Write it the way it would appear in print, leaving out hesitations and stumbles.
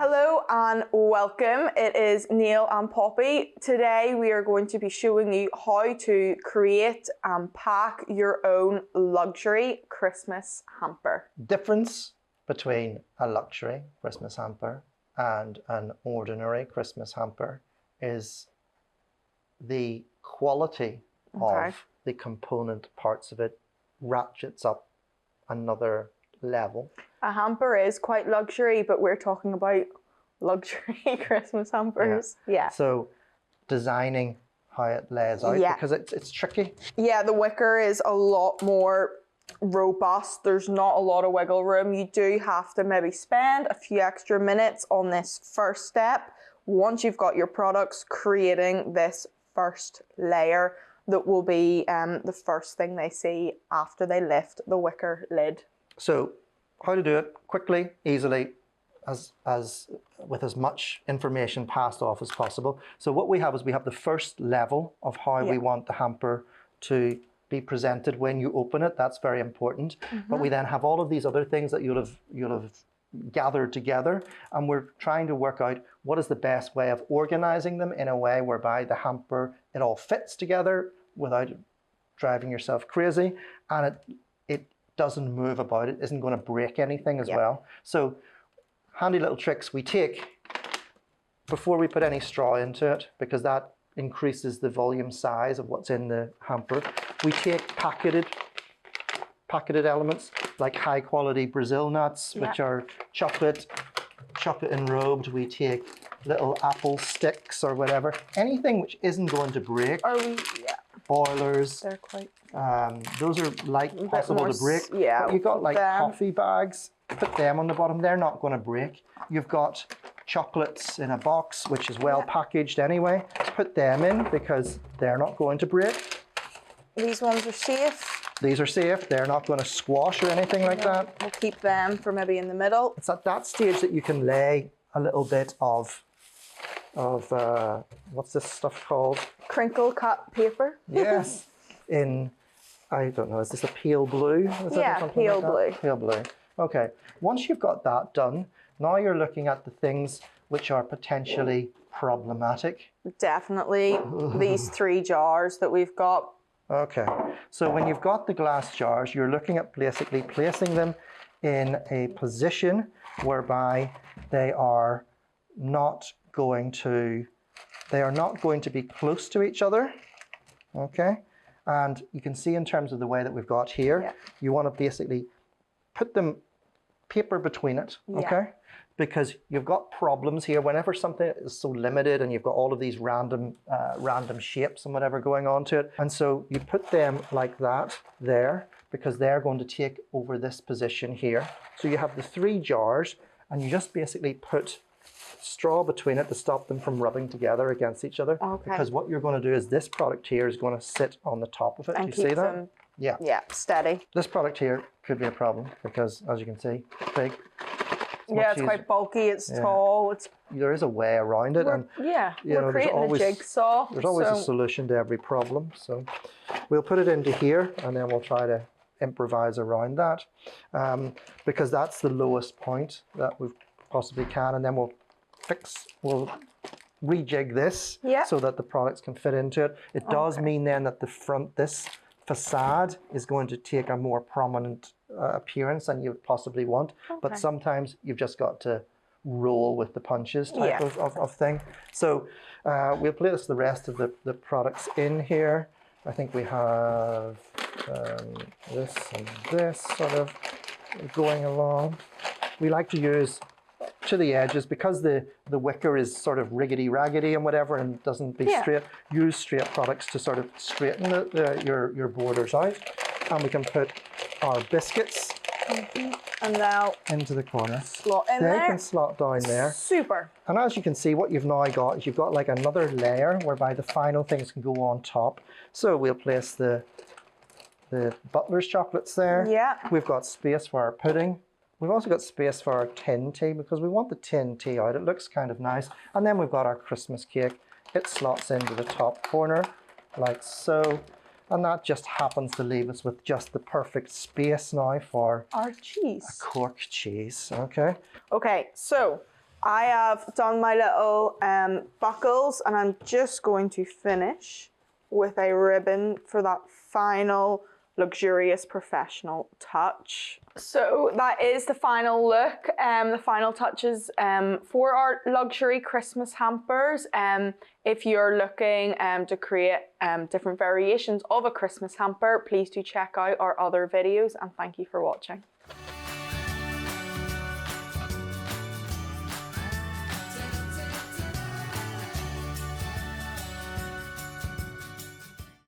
Hello and welcome. It is Neil and Poppy. Today we are going to be showing you how to create and pack your own luxury Christmas hamper. Difference between a luxury Christmas hamper and an ordinary Christmas hamper is the quality of the component parts of it ratchets up another level. A hamper is quite luxury, but we're talking about luxury Christmas hampers. Yeah. So designing how it lays out, because it's tricky. Yeah, the wicker is a lot more robust. There's not a lot of wiggle room. You do have to maybe spend a few extra minutes on this first step once you've got your products, creating this first layer that will be the first thing they see after they lift the wicker lid. So how to do it quickly, easily, with as much information passed off as possible. So what we have is we have the first level of how we want the hamper to be presented when you open it. That's very important. But we then have all of these other things that you'll have gathered together, and we're trying to work out what is the best way of organizing them in a way whereby the hamper, it all fits together without driving yourself crazy, and it doesn't move about, it isn't going to break anything as well. So handy little tricks we take before we put any straw into it, because that increases the volume size of what's in the hamper. We take packeted elements like high quality Brazil nuts, which are chocolate enrobed. We take little apple sticks or whatever, anything which isn't going to break. Boilers. They're quite. Those are like possible to break. Yeah. But you've got like coffee bags. Put them on the bottom. They're not going to break. You've got chocolates in a box, which is well packaged anyway. Put them in because they're not going to break. These ones are safe. These are safe. They're not going to squash or anything like that. We'll keep them for maybe in the middle. It's at that stage that you can lay a little bit of what's this stuff called? Crinkle cut paper. Yes. I don't know, is this a pale blue? Pale blue. Pale blue. Okay. Once you've got that done, now you're looking at the things which are potentially problematic. Definitely these 3 jars that we've got. Okay. So when you've got the glass jars, you're looking at basically placing them in a position whereby they are not going to be close to each other. Okay. And you can see in terms of the way that we've got here, you want to basically put them paper between it, okay? Because you've got problems here whenever something is so limited and you've got all of these random shapes and whatever going on to it. And so you put them like that there because they're going to take over this position here. So you have the 3 jars and you just basically put straw between it to stop them from rubbing together against each other. Okay. Because what you're going to do is this product here is going to sit on the top of it. And do you see that? Yeah, steady. This product here could be a problem because, as you can see, it's big. It's quite bulky. It's tall. There is a way around it, and we're creating a jigsaw. There's always a solution to every problem. So we'll put it into here, and then we'll try to improvise around that, because that's the lowest point that we possibly can, and then we'll rejig this so that the products can fit into it. It does mean then that this facade is going to take a more prominent appearance than you would possibly want. But sometimes you've just got to roll with the punches type of thing. So we'll place the rest of the products in here. I think we have this and this sort of going along. We like to use to the edges, because the wicker is sort of riggedy-raggedy and whatever and doesn't be straight. Use straight products to sort of straighten your borders out. And we can put our biscuits and now into the corner. Slot in there. They can slot down there. Super. And as you can see, what you've now got is you've got like another layer whereby the final things can go on top. So we'll place the butler's chocolates there. Yeah. We've got space for our pudding. We've also got space for our tin tea because we want the tin tea out. It looks kind of nice. And then we've got our Christmas cake. It slots into the top corner like so. And that just happens to leave us with just the perfect space now for our cheese. A cork cheese, okay? Okay, so I have done my little buckles, and I'm just going to finish with a ribbon for that final luxurious professional touch. So that is the final look, the final touches for our luxury Christmas hampers. If you're looking to create different variations of a Christmas hamper, please do check out our other videos, and thank you for watching.